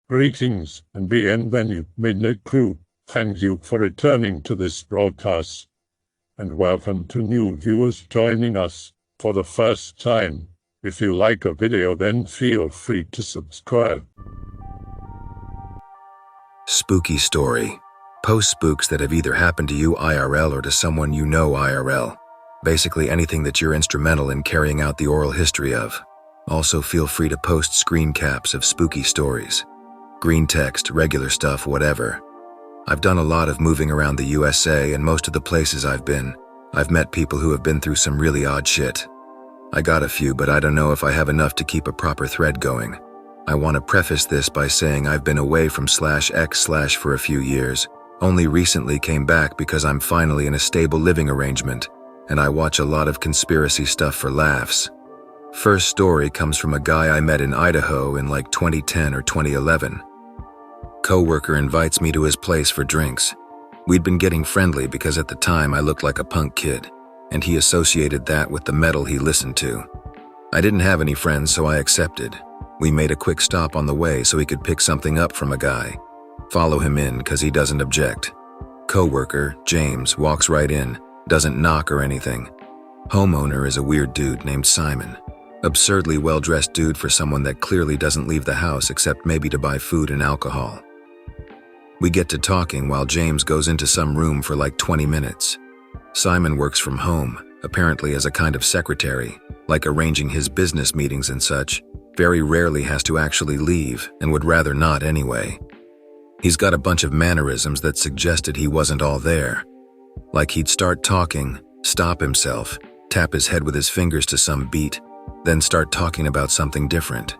Greetings and bienvenue, Midnight Crew. Thank you for returning to this broadcast. And welcome to new viewers joining us for the first time. If you like a video, then feel free to subscribe. Spooky story. Post spooks that have either happened to you IRL or to someone you know IRL. Basically anything that you're instrumental in carrying out the oral history of. Also feel free to post screen caps of spooky stories. Greentext, regular stuff, whatever. I've done a lot of moving around the USA, and most of the places I've been, I've met people who have been through some really odd shit. I got a few, but I don't know if I have enough to keep a proper thread going. I want to preface this by saying I've been away from /x/ for a few years, only recently came back because I'm finally in a stable living arrangement, and I watch a lot of conspiracy stuff for laughs. First story comes from a guy I met in Idaho in like 2010 or 2011. Coworker invites me to his place for drinks. We'd been getting friendly because at the time I looked like a punk kid, and he associated that with the metal he listened to. I didn't have any friends, so I accepted. We made a quick stop on the way so he could pick something up from a guy. Follow him in cause he doesn't object. Coworker, James, walks right in, doesn't knock or anything. Homeowner is a weird dude named Simon. Absurdly well-dressed dude for someone that clearly doesn't leave the house except maybe to buy food and alcohol. We get to talking while James goes into some room for like 20 minutes. Simon works from home, apparently as a kind of secretary, like arranging his business meetings and such. Very rarely has to actually leave, and would rather not anyway. He's got a bunch of mannerisms that suggested he wasn't all there. Like he'd start talking, stop himself, tap his head with his fingers to some beat, then start talking about something different.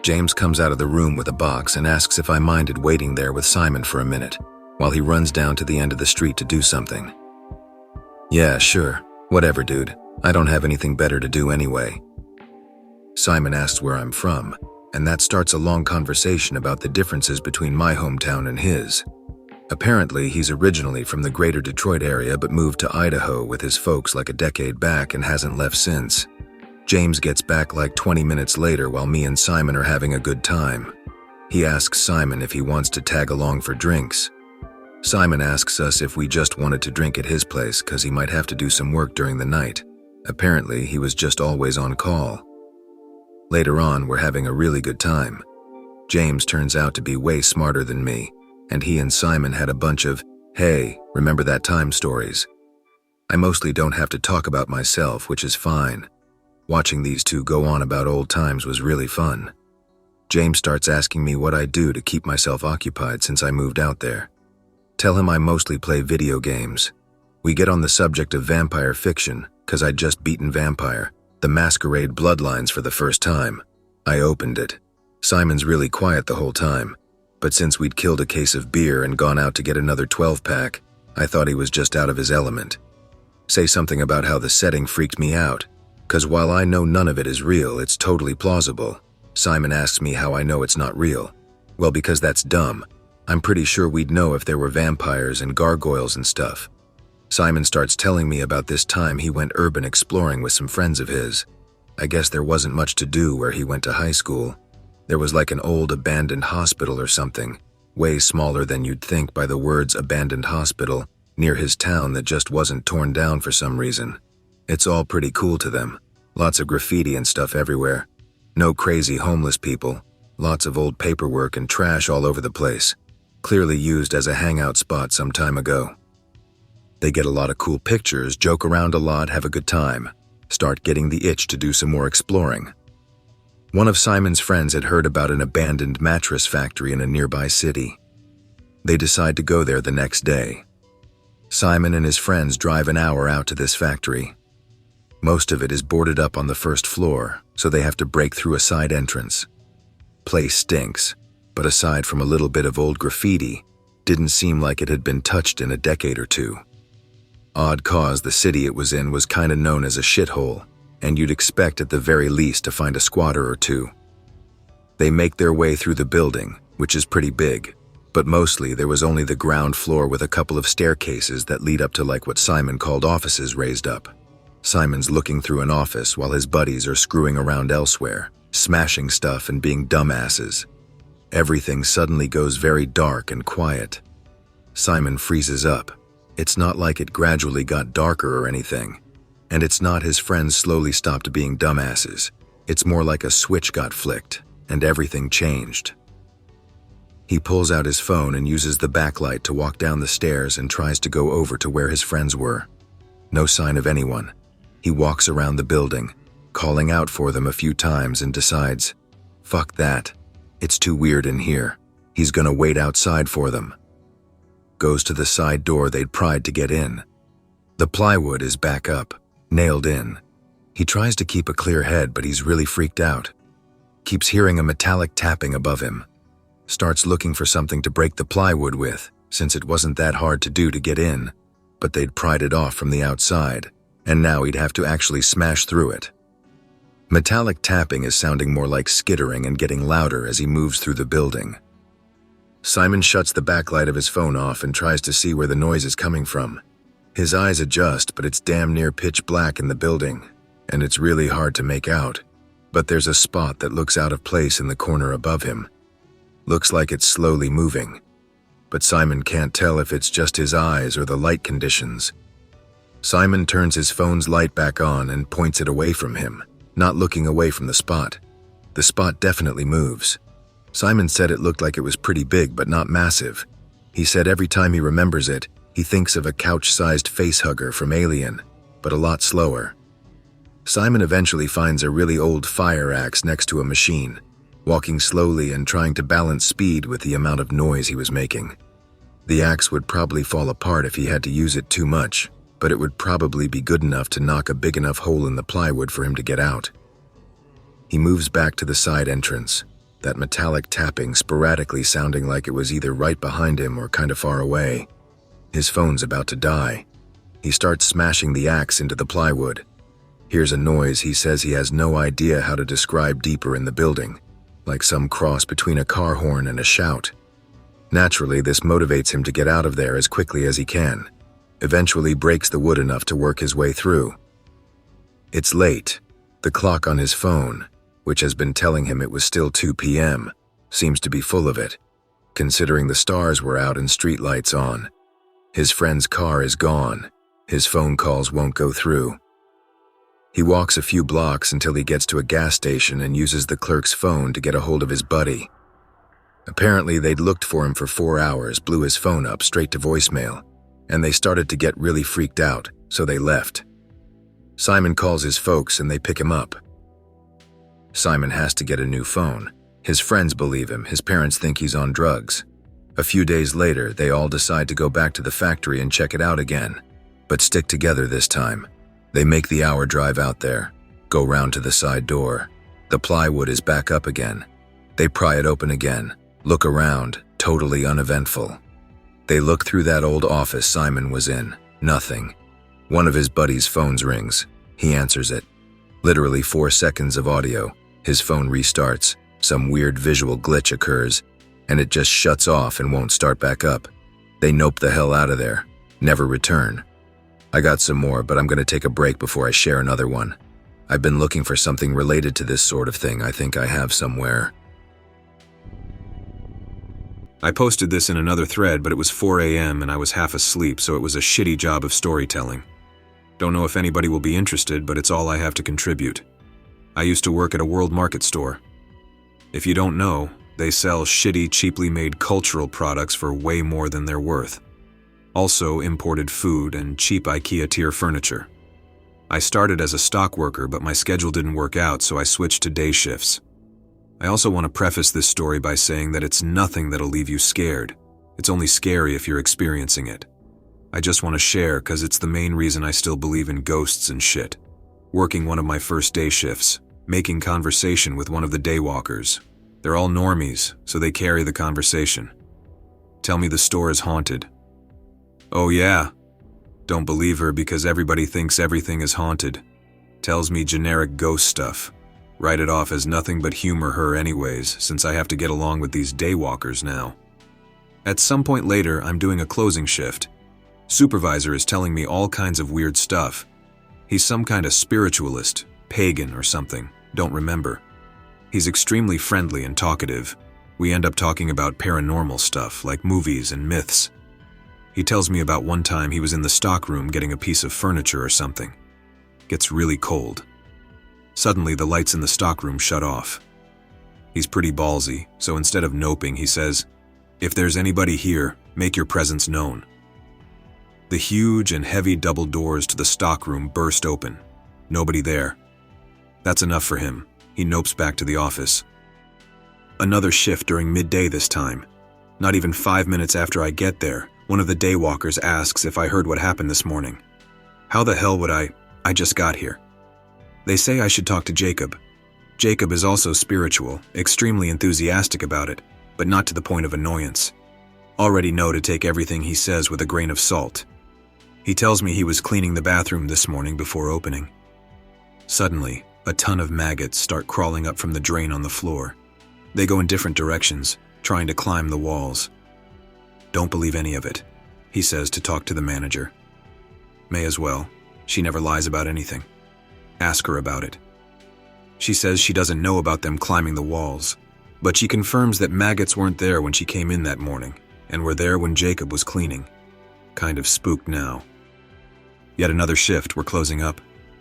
James comes out of the room with a box and asks if I minded waiting there with Simon for a minute, while he runs down to the end of the street to do something. Yeah, sure, whatever dude, I don't have anything better to do anyway. Simon asks where I'm from, and that starts a long conversation about the differences between my hometown and his. Apparently, he's originally from the greater Detroit area but moved to Idaho with his folks like a decade back and hasn't left since. James gets back like 20 minutes later while me and Simon are having a good time. He asks Simon if he wants to tag along for drinks. Simon asks us if we just wanted to drink at his place cause he might have to do some work during the night. Apparently, he was just always on call. Later on, we're having a really good time. James turns out to be way smarter than me, and he and Simon had a bunch of, hey, remember that time stories. I mostly don't have to talk about myself, which is fine. Watching these two go on about old times was really fun. James starts asking me what I do to keep myself occupied since I moved out there. Tell him I mostly play video games. We get on the subject of vampire fiction, cause I'd just beaten Vampire, the Masquerade Bloodlines for the first time. I opened it. Simon's really quiet the whole time, but since we'd killed a case of beer and gone out to get another 12-pack, I thought he was just out of his element. Say something about how the setting freaked me out. Cause while I know none of it is real, it's totally plausible. Simon asks me how I know it's not real. Well, because that's dumb. I'm pretty sure we'd know if there were vampires and gargoyles and stuff. Simon starts telling me about this time he went urban exploring with some friends of his. I guess there wasn't much to do where he went to high school. There was like an old abandoned hospital or something, way smaller than you'd think by the words abandoned hospital, near his town that just wasn't torn down for some reason. It's all pretty cool to them. Lots of graffiti and stuff everywhere. No crazy homeless people. Lots of old paperwork and trash all over the place. Clearly used as a hangout spot some time ago. They get a lot of cool pictures, joke around a lot, have a good time. Start getting the itch to do some more exploring. One of Simon's friends had heard about an abandoned mattress factory in a nearby city. They decide to go there the next day. Simon and his friends drive an hour out to this factory. Most of it is boarded up on the first floor, so they have to break through a side entrance. Place stinks, but aside from a little bit of old graffiti, didn't seem like it had been touched in a decade or two. Odd cause the city it was in was kinda known as a shithole, and you'd expect at the very least to find a squatter or two. They make their way through the building, which is pretty big, but mostly there was only the ground floor with a couple of staircases that lead up to like what Simon called offices raised up. Simon's looking through an office while his buddies are screwing around elsewhere, smashing stuff and being dumbasses. Everything suddenly goes very dark and quiet. Simon freezes up. It's not like it gradually got darker or anything. And it's not his friends slowly stopped being dumbasses. It's more like a switch got flicked, and everything changed. He pulls out his phone and uses the backlight to walk down the stairs and tries to go over to where his friends were. No sign of anyone. He walks around the building, calling out for them a few times and decides, fuck that. It's too weird in here. He's gonna wait outside for them. Goes to the side door they'd pried to get in. The plywood is back up, nailed in. He tries to keep a clear head, but he's really freaked out. Keeps hearing a metallic tapping above him. Starts looking for something to break the plywood with, since it wasn't that hard to do to get in, but they'd pried it off from the outside, and now he'd have to actually smash through it. Metallic tapping is sounding more like skittering and getting louder as he moves through the building. Simon shuts the backlight of his phone off and tries to see where the noise is coming from. His eyes adjust, but it's damn near pitch black in the building, and it's really hard to make out. But there's a spot that looks out of place in the corner above him. Looks like it's slowly moving, but Simon can't tell if it's just his eyes or the light conditions. Simon turns his phone's light back on and points it away from him, not looking away from the spot. The spot definitely moves. Simon said it looked like it was pretty big but not massive. He said every time he remembers it, he thinks of a couch-sized facehugger from Alien, but a lot slower. Simon eventually finds a really old fire axe next to a machine, walking slowly and trying to balance speed with the amount of noise he was making. The axe would probably fall apart if he had to use it too much, but it would probably be good enough to knock a big enough hole in the plywood for him to get out. He moves back to the side entrance, that metallic tapping sporadically sounding like it was either right behind him or kind of far away. His phone's about to die. He starts smashing the axe into the plywood. Hears a noise he says he has no idea how to describe deeper in the building, like some cross between a car horn and a shout. Naturally, this motivates him to get out of there as quickly as he can. Eventually breaks the wood enough to work his way through. It's late. The clock on his phone, which has been telling him it was still 2 p.m., seems to be full of it, considering the stars were out and street lights on. His friend's car is gone. His phone calls won't go through. He walks a few blocks until he gets to a gas station and uses the clerk's phone to get a hold of his buddy. Apparently, they'd looked for him for 4 hours, blew his phone up straight to voicemail, and they started to get really freaked out, so they left. Simon calls his folks and they pick him up. Simon has to get a new phone. His friends believe him, his parents think he's on drugs. A few days later, they all decide to go back to the factory and check it out again, but stick together this time. They make the hour drive out there, go round to the side door. The plywood is back up again. They pry it open again, look around, totally uneventful. They look through that old office Simon was in, nothing. One of his buddies' phones rings. He answers it. Literally 4 seconds of audio. His phone restarts, some weird visual glitch occurs, and it just shuts off and won't start back up. They nope the hell out of there, never return. I got some more, but I'm gonna take a break before I share another one. I've been looking for something related to this sort of thing I think I have somewhere. I posted this in another thread, but it was 4 a.m. and I was half asleep, so it was a shitty job of storytelling. Don't know if anybody will be interested, but it's all I have to contribute. I used to work at a world market store. If you don't know, they sell shitty, cheaply made cultural products for way more than they're worth. Also imported food and cheap IKEA-tier furniture. I started as a stock worker, but my schedule didn't work out, so I switched to day shifts. I also want to preface this story by saying that it's nothing that'll leave you scared. It's only scary if you're experiencing it. I just want to share because it's the main reason I still believe in ghosts and shit. Working one of my first day shifts, making conversation with one of the daywalkers. They're all normies, so they carry the conversation. Tell me the store is haunted. Oh yeah. Don't believe her because everybody thinks everything is haunted. Tells me generic ghost stuff. Write it off as nothing but humor her anyways, since I have to get along with these daywalkers now. At some point later, I'm doing a closing shift. Supervisor is telling me all kinds of weird stuff. He's some kind of spiritualist, pagan or something, don't remember. He's extremely friendly and talkative. We end up talking about paranormal stuff like movies and myths. He tells me about one time he was in the stockroom getting a piece of furniture or something. Gets really cold. Suddenly, the lights in the stockroom shut off. He's pretty ballsy, so instead of noping, he says, "If there's anybody here, make your presence known." The huge and heavy double doors to the stockroom burst open. Nobody there. That's enough for him. He nopes back to the office. Another shift during midday this time. Not even 5 minutes after I get there, one of the daywalkers asks if I heard what happened this morning. How the hell would I? I just got here. They say I should talk to Jacob. Jacob is also spiritual, extremely enthusiastic about it, but not to the point of annoyance. Already know to take everything he says with a grain of salt. He tells me he was cleaning the bathroom this morning before opening. Suddenly, a ton of maggots start crawling up from the drain on the floor. They go in different directions, trying to climb the walls. Don't believe any of it, he says to talk to the manager. May as well. She never lies about anything. Ask her about it. She says she doesn't know about them climbing the walls, but she confirms that maggots weren't there when she came in that morning, and were there when Jacob was cleaning. Kind of spooked now. Yet another shift, we're closing up.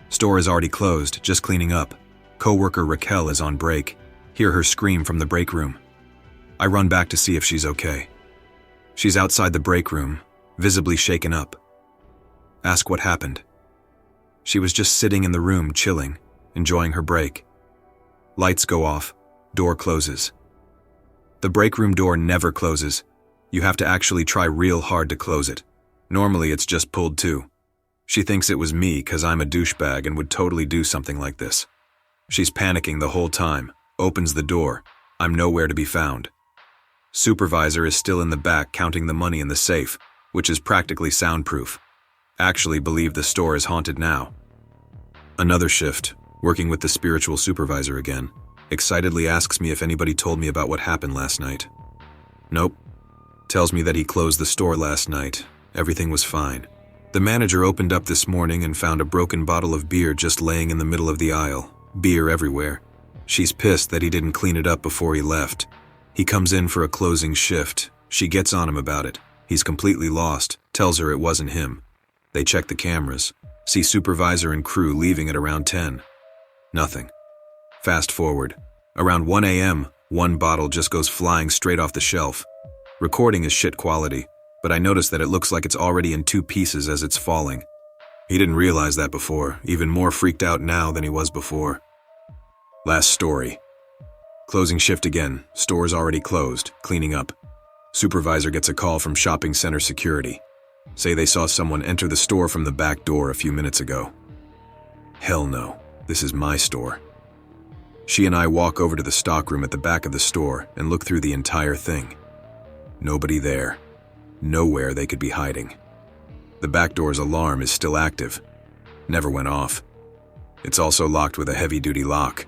Store is already closed, just cleaning up. Co-worker Raquel is on break. Hear her scream from the break room. I run back to see if she's okay. She's outside the break room, visibly shaken up. Ask what happened. She was just sitting in the room, chilling, enjoying her break. Lights go off, door closes. The break room door never closes. You have to actually try real hard to close it. Normally it's just pulled to. She thinks it was me because I'm a douchebag and would totally do something like this. She's panicking the whole time, opens the door. I'm nowhere to be found. Supervisor is still in the back counting the money in the safe, which is practically soundproof. Actually believe the store is haunted now. Another shift, working with the spiritual supervisor again, excitedly asks me if anybody told me about what happened last night. Nope. Tells me that he closed the store last night. Everything was fine. The manager opened up this morning and found a broken bottle of beer just laying in the middle of the aisle. Beer everywhere. She's pissed that he didn't clean it up before he left. He comes in for a closing shift. She gets on him about it. He's completely lost, tells her it wasn't him. They check the cameras, see supervisor and crew leaving at around 10. Nothing. Fast forward. Around 1 a.m., one bottle just goes flying straight off the shelf. Recording is shit quality, but I notice that it looks like it's already in 2 pieces as it's falling. He didn't realize that before, even more freaked out now than he was before. Last story. Closing shift again, store's already closed, cleaning up. Supervisor gets a call from shopping center security. Say they saw someone enter the store from the back door a few minutes ago. Hell no, this is my store. She and I walk over to the stockroom at the back of the store and look through the entire thing. Nobody there. Nowhere they could be hiding. The back door's alarm is still active. Never went off. It's also locked with a heavy-duty lock.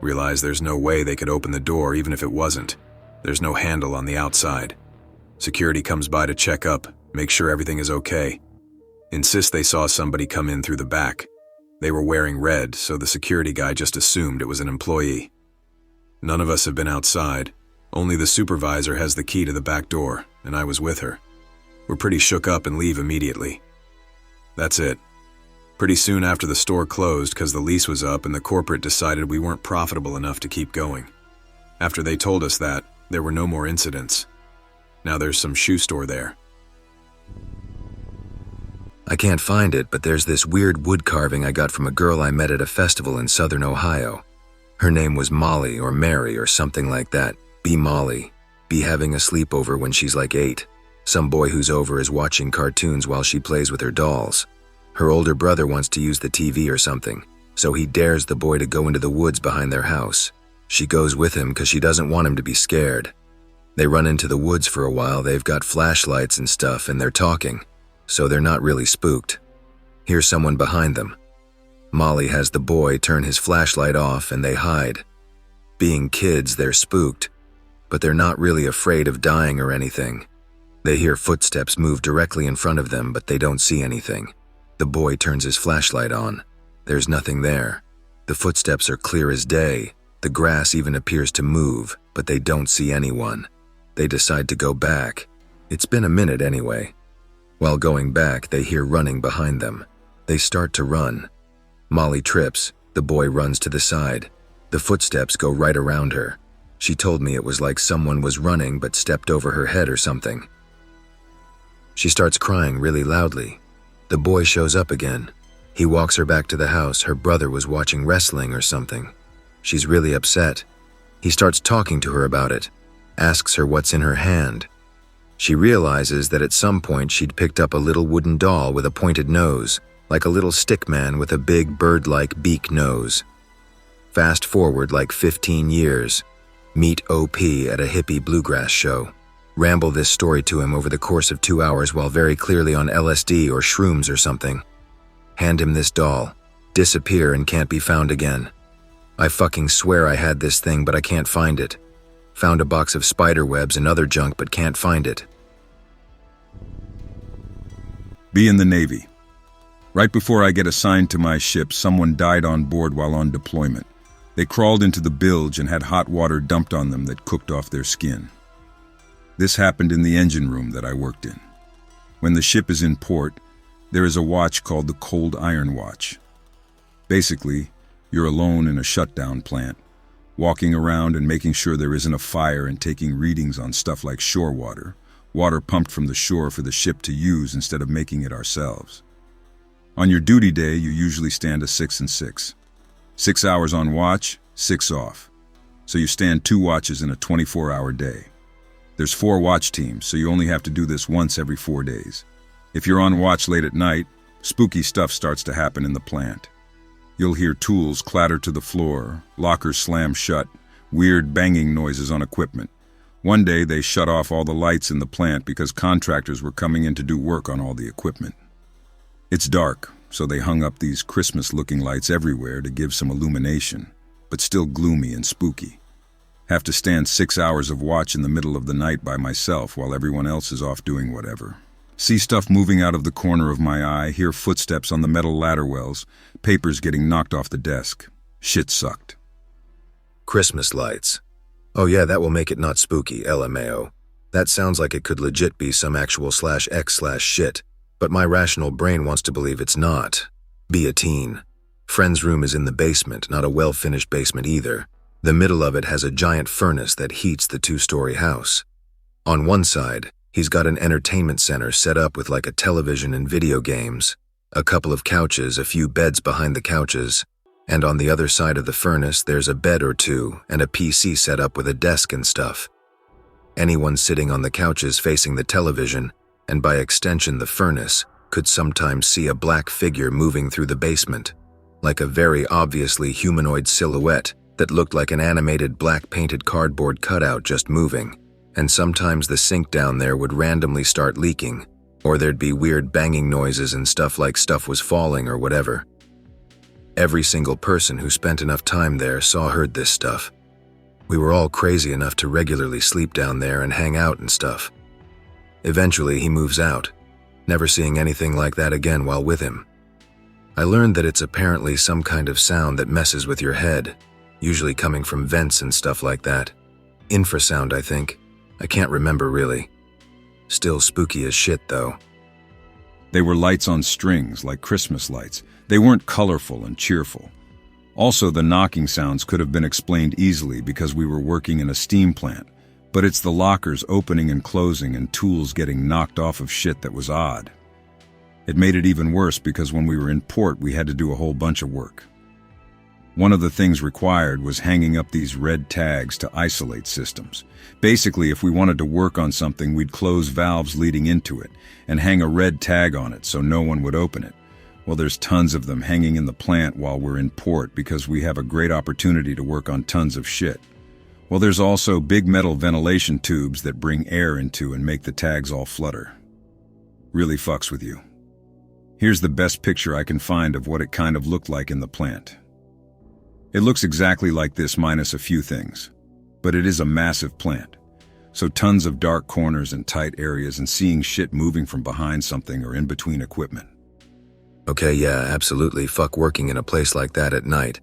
Realize there's no way they could open the door even if it wasn't. There's no handle on the outside. Security comes by to check up, make sure everything is okay. Insist they saw somebody come in through the back. They were wearing red, so the security guy just assumed it was an employee. None of us have been outside. Only the supervisor has the key to the back door, and I was with her. We're pretty shook up and leave immediately. That's it. Pretty soon after the store closed because the lease was up and the corporate decided we weren't profitable enough to keep going. After they told us that, there were no more incidents. Now there's some shoe store there. I can't find it, but there's this weird wood carving I got from a girl I met at a festival in southern Ohio. Her name was Molly or Mary or something like that. Be Molly. Be having a sleepover when she's like 8. Some boy who's over is watching cartoons while she plays with her dolls. Her older brother wants to use the TV or something, so he dares the boy to go into the woods behind their house. She goes with him because she doesn't want him to be scared. They run into the woods for a while. They've got flashlights and stuff and they're talking, so they're not really spooked. Here's someone behind them. Molly has the boy turn his flashlight off and they hide. Being kids, they're spooked, but they're not really afraid of dying or anything. They hear footsteps move directly in front of them, but they don't see anything. The boy turns his flashlight on. There's nothing there. The footsteps are clear as day. The grass even appears to move, but they don't see anyone. They decide to go back. It's been a minute anyway. While going back, they hear running behind them. They start to run. Molly trips. The boy runs to the side. The footsteps go right around her. She told me it was like someone was running but stepped over her head or something. She starts crying really loudly. The boy shows up again. He walks her back to the house. Her brother was watching wrestling or something. She's really upset. He starts talking to her about it, asks her what's in her hand. She realizes that at some point she'd picked up a little wooden doll with a pointed nose, like a little stick man with a big bird-like beak nose. Fast forward like 15 years. Meet OP at a hippie bluegrass show. Ramble this story to him over the course of 2 hours while very clearly on LSD or shrooms or something. Hand him this doll. Disappear and can't be found again. I fucking swear I had this thing, but I can't find it. Found a box of spider webs and other junk, but can't find it. Be in the Navy. Right before I get assigned to my ship, someone died on board while on deployment. They crawled into the bilge and had hot water dumped on them that cooked off their skin. This happened in the engine room that I worked in. When the ship is in port, there is a watch called the Cold Iron Watch. Basically, you're alone in a shutdown plant, walking around and making sure there isn't a fire and taking readings on stuff like shore water, water pumped from the shore for the ship to use instead of making it ourselves. On your duty day, you usually stand a 6 and 6. 6 hours on watch, 6 off. So you stand 2 watches in a 24-hour day. There's 4 watch teams, so you only have to do this once every 4 days. If you're on watch late at night, spooky stuff starts to happen in the plant. You'll hear tools clatter to the floor, lockers slam shut, weird banging noises on equipment. One day they shut off all the lights in the plant because contractors were coming in to do work on all the equipment. It's dark, so they hung up these Christmas-looking lights everywhere to give some illumination, but still gloomy and spooky. Have to stand 6 hours of watch in the middle of the night by myself while everyone else is off doing whatever. See stuff moving out of the corner of my eye, hear footsteps on the metal ladder wells, papers getting knocked off the desk. Shit sucked. Christmas lights. Oh yeah, that will make it not spooky, LMAO. That sounds like it could legit be some actual /x/shit, but my rational brain wants to believe it's not. Be a teen. Friend's room is in the basement, not a well-finished basement either. The middle of it has a giant furnace that heats the 2-story house. On one side, he's got an entertainment center set up with like a television and video games, a couple of couches, a few beds behind the couches, and on the other side of the furnace there's a bed or two and a PC set up with a desk and stuff. Anyone sitting on the couches facing the television, and by extension the furnace, could sometimes see a black figure moving through the basement, like a very obviously humanoid silhouette that looked like an animated black painted cardboard cutout just moving. And sometimes the sink down there would randomly start leaking, or there'd be weird banging noises and stuff like stuff was falling or whatever. Every single person who spent enough time there heard this stuff. We were all crazy enough to regularly sleep down there and hang out and stuff. Eventually he moves out, never seeing anything like that again while with him. I learned that it's apparently some kind of sound that messes with your head, usually coming from vents and stuff like that. Infrasound, I think. I can't remember really. Still spooky as shit, though. They were lights on strings, like Christmas lights. They weren't colorful and cheerful. Also, the knocking sounds could have been explained easily because we were working in a steam plant, but it's the lockers opening and closing and tools getting knocked off of shit that was odd. It made it even worse because when we were in port, we had to do a whole bunch of work. One of the things required was hanging up these red tags to isolate systems. Basically, if we wanted to work on something, we'd close valves leading into it and hang a red tag on it so no one would open it. Well, there's tons of them hanging in the plant while we're in port because we have a great opportunity to work on tons of shit. Well, there's also big metal ventilation tubes that bring air into and make the tags all flutter. Really fucks with you. Here's the best picture I can find of what it kind of looked like in the plant. It looks exactly like this minus a few things, but it is a massive plant. So tons of dark corners and tight areas and seeing shit moving from behind something or in between equipment. Okay, yeah, absolutely fuck working in a place like that at night.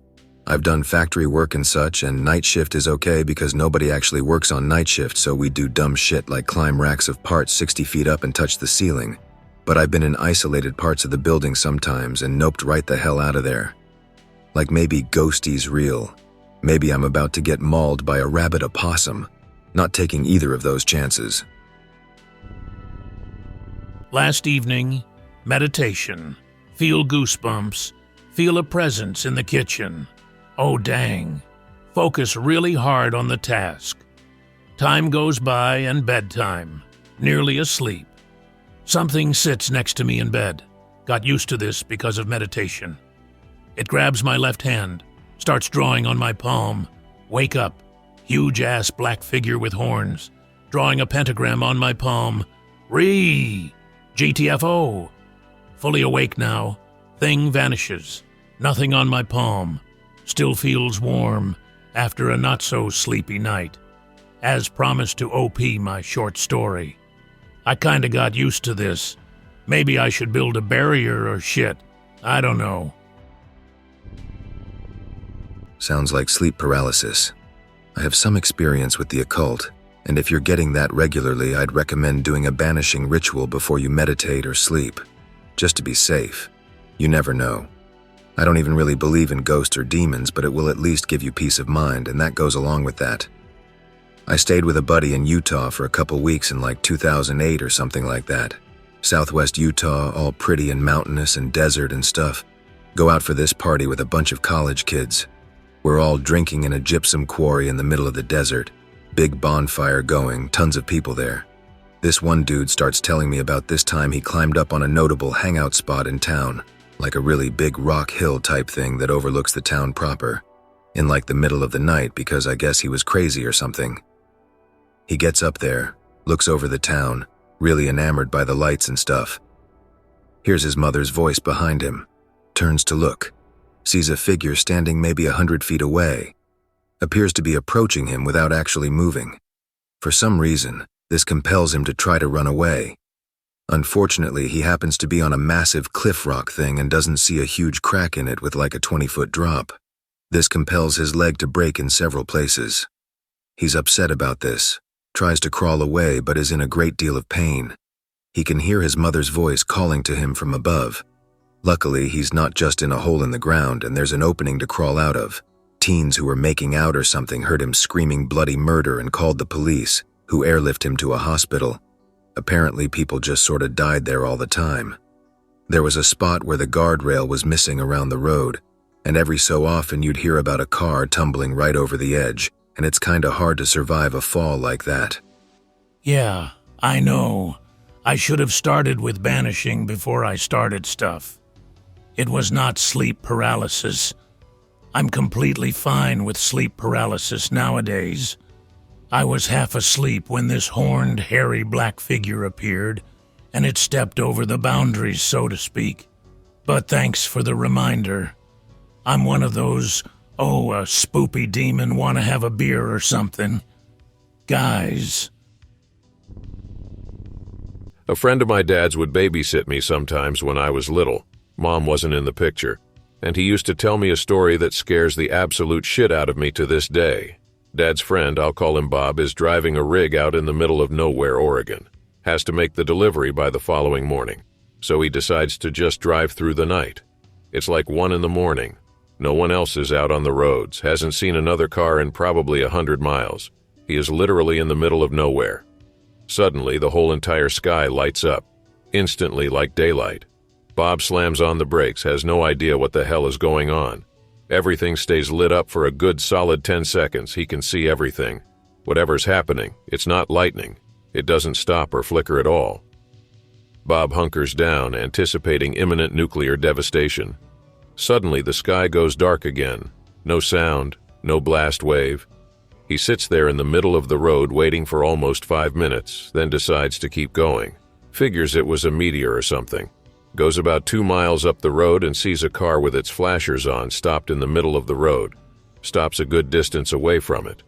I've done factory work and such, and night shift is okay because nobody actually works on night shift, so we do dumb shit like climb racks of parts 60 feet up and touch the ceiling. But I've been in isolated parts of the building sometimes and noped right the hell out of there. Like maybe Ghosty's real. Maybe I'm about to get mauled by a rabid opossum. Not taking either of those chances. Last evening, meditation. Feel goosebumps. Feel a presence in the kitchen. Oh dang. Focus really hard on the task. Time goes by and bedtime. Nearly asleep. Something sits next to me in bed. Got used to this because of meditation. It grabs my left hand, starts drawing on my palm. Wake up. Huge-ass black figure with horns. Drawing a pentagram on my palm. GTFO. Fully awake now. Thing vanishes. Nothing on my palm. Still feels warm after a not-so-sleepy night. As promised to OP my short story. I kinda got used to this. Maybe I should build a barrier or shit. I don't know. Sounds like sleep paralysis. I have some experience with the occult, and if you're getting that regularly, I'd recommend doing a banishing ritual before you meditate or sleep, just to be safe. You never know. I don't even really believe in ghosts or demons, but it will at least give you peace of mind, and that goes along with that. I stayed with a buddy in Utah for a couple weeks in like 2008 or something like that. Southwest Utah, all pretty and mountainous and desert and stuff. Go out for this party with a bunch of college kids. We're all drinking in a gypsum quarry in the middle of the desert. Big bonfire going, tons of people there. This one dude starts telling me about this time he climbed up on a notable hangout spot in town, like a really big rock hill type thing that overlooks the town proper, in like the middle of the night because I guess he was crazy or something. He gets up there, looks over the town, really enamored by the lights and stuff. Hears his mother's voice behind him, turns to look, sees a figure standing maybe 100 feet away, appears to be approaching him without actually moving. For some reason, this compels him to try to run away. Unfortunately, he happens to be on a massive cliff rock thing and doesn't see a huge crack in it with like a 20-foot drop. This compels his leg to break in several places. He's upset about this, tries to crawl away but is in a great deal of pain. He can hear his mother's voice calling to him from above. Luckily, he's not just in a hole in the ground and there's an opening to crawl out of. Teens who were making out or something heard him screaming bloody murder and called the police, who airlift him to a hospital. Apparently, people just sorta died there all the time. There was a spot where the guardrail was missing around the road, and every so often you'd hear about a car tumbling right over the edge, and it's kinda hard to survive a fall like that. Yeah, I know. I should have started with banishing before I started stuff. It was not sleep paralysis. I'm completely fine with sleep paralysis nowadays. I was half asleep when this horned, hairy black figure appeared, and it stepped over the boundaries, so to speak. But thanks for the reminder. I'm one of those, a spoopy demon wanna have a beer or something. Guys. A friend of my dad's would babysit me sometimes when I was little. Mom wasn't in the picture, and he used to tell me a story that scares the absolute shit out of me to this day. Dad's friend, I'll call him Bob, is driving a rig out in the middle of nowhere, Oregon. Has to make the delivery by the following morning, so he decides to just drive through the night. It's like 1 a.m. No one else is out on the roads, hasn't seen another car in probably 100 miles. He is literally in the middle of nowhere. Suddenly, the whole entire sky lights up, instantly like daylight. Bob slams on the brakes, has no idea what the hell is going on. Everything stays lit up for a good solid 10 seconds. He can see everything. Whatever's happening, it's not lightning. It doesn't stop or flicker at all. Bob hunkers down, anticipating imminent nuclear devastation. Suddenly, the sky goes dark again. No sound, no blast wave. He sits there in the middle of the road waiting for almost 5 minutes, then decides to keep going. Figures it was a meteor or something. Goes about 2 miles up the road and sees a car with its flashers on stopped in the middle of the road. Stops a good distance away from it.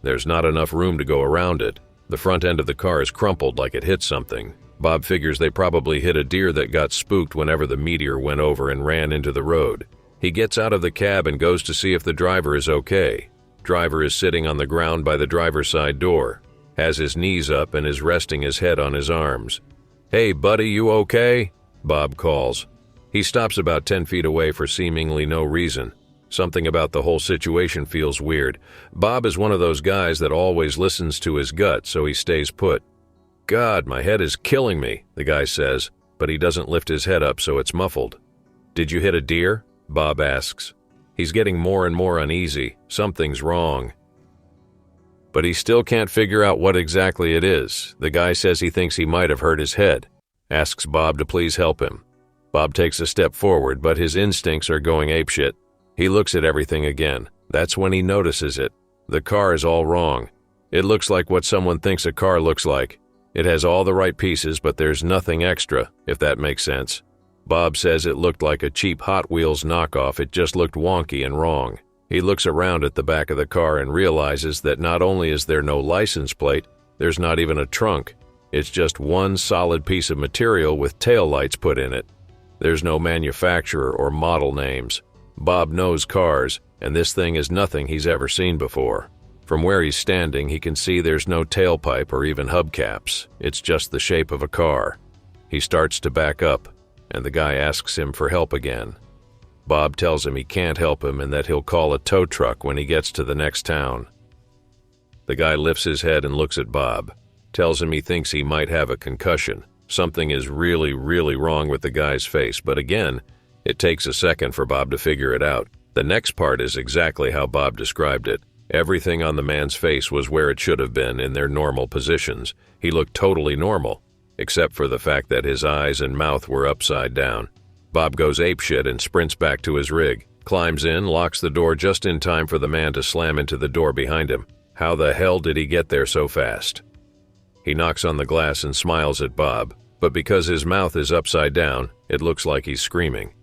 There's not enough room to go around it. The front end of the car is crumpled like it hit something. Bob figures they probably hit a deer that got spooked whenever the meteor went over and ran into the road. He gets out of the cab and goes to see if the driver is okay. Driver is sitting on the ground by the driver's side door, has his knees up and is resting his head on his arms. "Hey buddy, you okay?" Bob calls. He stops about 10 feet away for seemingly no reason. Something about the whole situation feels weird. Bob is one of those guys that always listens to his gut, so he stays put. "God, my head is killing me," the guy says, but he doesn't lift his head up so it's muffled. "Did you hit a deer?" Bob asks. He's getting more and more uneasy. Something's wrong. But he still can't figure out what exactly it is. The guy says he thinks he might have hurt his head. Asks Bob to please help him. Bob takes a step forward, but his instincts are going apeshit. He looks at everything again. That's when he notices it. The car is all wrong. It looks like what someone thinks a car looks like. It has all the right pieces, but there's nothing extra, if that makes sense. Bob says it looked like a cheap Hot Wheels knockoff. It just looked wonky and wrong. He looks around at the back of the car and realizes that not only is there no license plate, there's not even a trunk. It's just one solid piece of material with taillights put in it. There's no manufacturer or model names. Bob knows cars, and this thing is nothing he's ever seen before. From where he's standing, he can see there's no tailpipe or even hubcaps. It's just the shape of a car. He starts to back up, and the guy asks him for help again. Bob tells him he can't help him and that he'll call a tow truck when he gets to the next town. The guy lifts his head and looks at Bob, tells him he thinks he might have a concussion. Something is really, really wrong with the guy's face, but again, it takes a second for Bob to figure it out. The next part is exactly how Bob described it. Everything on the man's face was where it should have been in their normal positions. He looked totally normal, except for the fact that his eyes and mouth were upside down. Bob goes apeshit and sprints back to his rig, climbs in, locks the door just in time for the man to slam into the door behind him. How the hell did he get there so fast? He knocks on the glass and smiles at Bob, but because his mouth is upside down, it looks like he's screaming.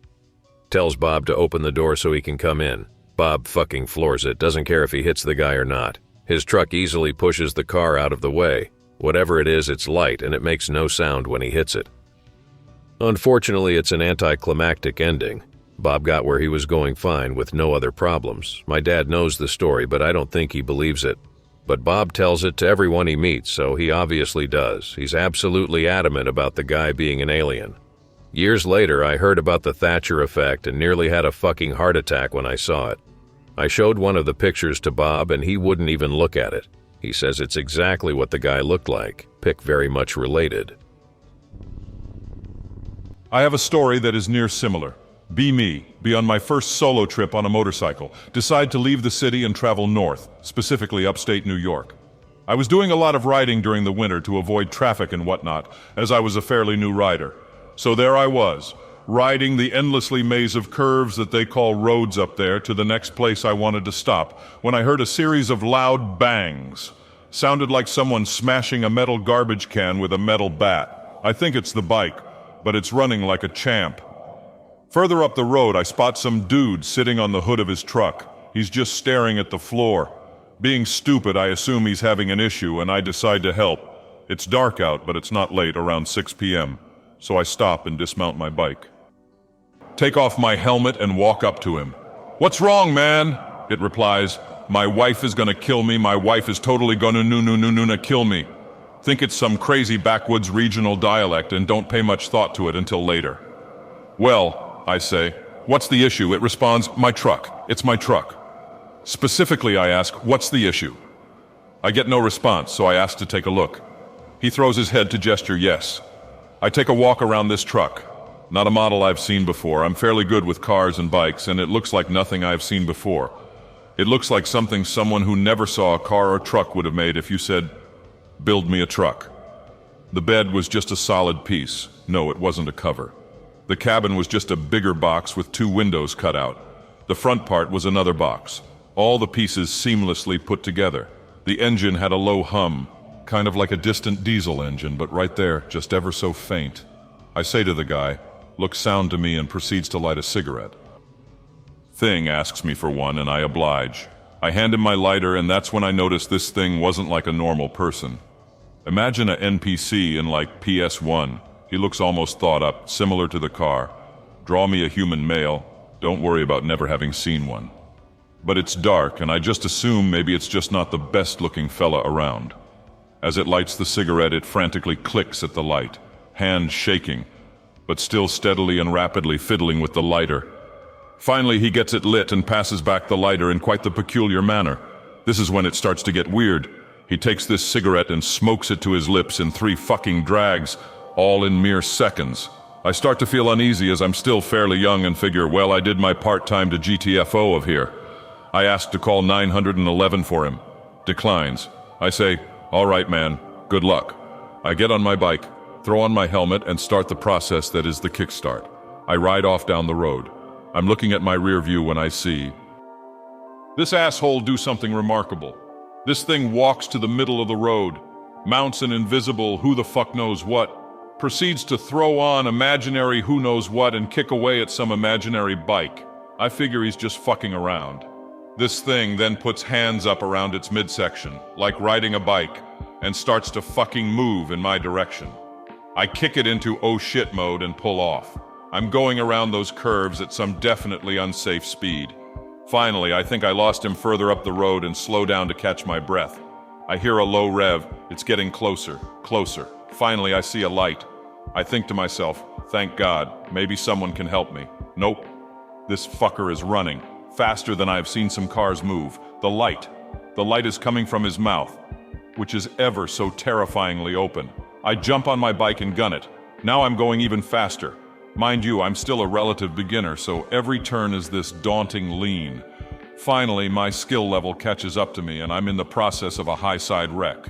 Tells Bob to open the door so he can come in. Bob fucking floors it, doesn't care if he hits the guy or not. His truck easily pushes the car out of the way. Whatever it is, it's light and it makes no sound when he hits it. Unfortunately, it's an anticlimactic ending. Bob got where he was going fine with no other problems. My dad knows the story, but I don't think he believes it. But Bob tells it to everyone he meets, so he obviously does. He's absolutely adamant about the guy being an alien. Years later, I heard about the Thatcher effect and nearly had a fucking heart attack when I saw it. I showed one of the pictures to Bob and he wouldn't even look at it. He says it's exactly what the guy looked like. Pick very much related. I have a story that is near similar. Be me, be on my first solo trip on a motorcycle, decide to leave the city and travel north, specifically upstate New York. I was doing a lot of riding during the winter to avoid traffic and whatnot, as I was a fairly new rider. So there I was, riding the endlessly maze of curves that they call roads up there to the next place I wanted to stop, when I heard a series of loud bangs. Sounded like someone smashing a metal garbage can with a metal bat. I think it's the bike, but it's running like a champ. Further up the road, I spot some dude sitting on the hood of his truck. He's just staring at the floor. Being stupid, I assume he's having an issue, and I decide to help. It's dark out, but it's not late, around 6 p.m. So I stop and dismount my bike. Take off my helmet and walk up to him. "What's wrong, man?" It replies, "My wife is gonna kill me. My wife is totally gonna kill me." Think it's some crazy backwoods regional dialect and don't pay much thought to it until later. "Well," I say, "what's the issue?" It responds, "My truck. It's my truck." Specifically, I ask, "What's the issue?" I get no response, so I ask to take a look. He throws his head to gesture yes. I take a walk around this truck. Not a model I've seen before. I'm fairly good with cars and bikes, and it looks like nothing I've seen before. It looks like something someone who never saw a car or truck would have made if you said, "Build me a truck." The bed was just a solid piece. No, it wasn't a cover. The cabin was just a bigger box with 2 windows cut out. The front part was another box. All the pieces seamlessly put together. The engine had a low hum, kind of like a distant diesel engine, but right there, just ever so faint. I say to the guy, looks sound to me, and proceeds to light a cigarette. Thing asks me for one, and I oblige. I hand him my lighter, and that's when I notice this thing wasn't like a normal person. Imagine a NPC in like PS1. He looks almost thought up, similar to the car. Draw me a human male. Don't worry about never having seen one. But it's dark, and I just assume maybe it's just not the best-looking fella around. As it lights the cigarette, it frantically clicks at the light, hand shaking, but still steadily and rapidly fiddling with the lighter. Finally, he gets it lit and passes back the lighter in quite the peculiar manner. This is when it starts to get weird. He takes this cigarette and smokes it to his lips in 3 fucking drags, all in mere seconds. I start to feel uneasy as I'm still fairly young and figure, well, I did my part-time to GTFO of here. I ask to call 911 for him. Declines. I say, all right, man, good luck. I get on my bike, throw on my helmet, and start the process that is the kickstart. I ride off down the road. I'm looking at my rear view when I see this asshole do something remarkable. This thing walks to the middle of the road, mounts an invisible who the fuck knows what, proceeds to throw on imaginary who knows what and kick away at some imaginary bike. I figure he's just fucking around. This thing then puts hands up around its midsection, like riding a bike, and starts to fucking move in my direction. I kick it into oh shit mode and pull off. I'm going around those curves at some definitely unsafe speed. Finally, I think I lost him further up the road and slow down to catch my breath. I hear a low rev. It's getting closer, closer. Finally, I see a light. I think to myself, thank God, maybe someone can help me. Nope. This fucker is running, faster than I've seen some cars move. The light is coming from his mouth, which is ever so terrifyingly open. I jump on my bike and gun it. Now I'm going even faster. Mind you, I'm still a relative beginner, so every turn is this daunting lean. Finally, my skill level catches up to me and I'm in the process of a high-side wreck.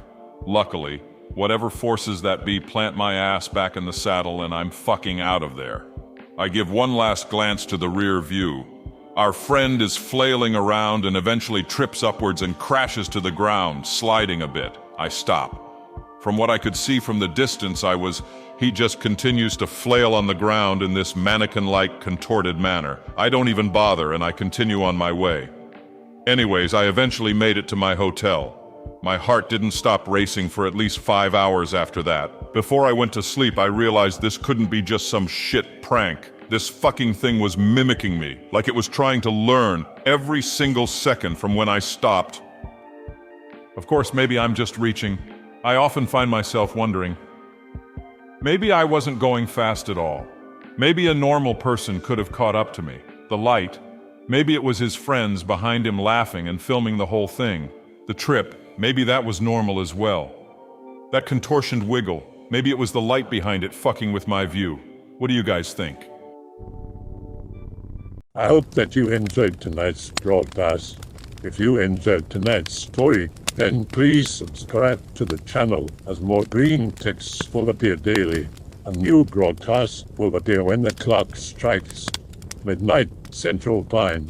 Luckily, whatever forces that be plant my ass back in the saddle and I'm fucking out of there. I give one last glance to the rear view. Our friend is flailing around and eventually trips upwards and crashes to the ground, sliding a bit. I stop. From what I could see from the distance, he just continues to flail on the ground in this mannequin-like contorted manner. I don't even bother and I continue on my way. Anyways, I eventually made it to my hotel. My heart didn't stop racing for at least 5 hours after that. Before I went to sleep, I realized this couldn't be just some shit prank. This fucking thing was mimicking me, like it was trying to learn every single second from when I stopped. Of course, maybe I'm just reaching. I often find myself wondering, maybe I wasn't going fast at all. Maybe a normal person could have caught up to me. The light, maybe it was his friends behind him laughing and filming the whole thing. The trip, maybe that was normal as well. That contortioned wiggle, maybe it was the light behind it fucking with my view. What do you guys think? I hope that you enjoyed tonight's broadcast. If you enjoyed tonight's story, then please subscribe to the channel as more Greentext will appear daily. A new broadcast will appear when the clock strikes midnight Central Time.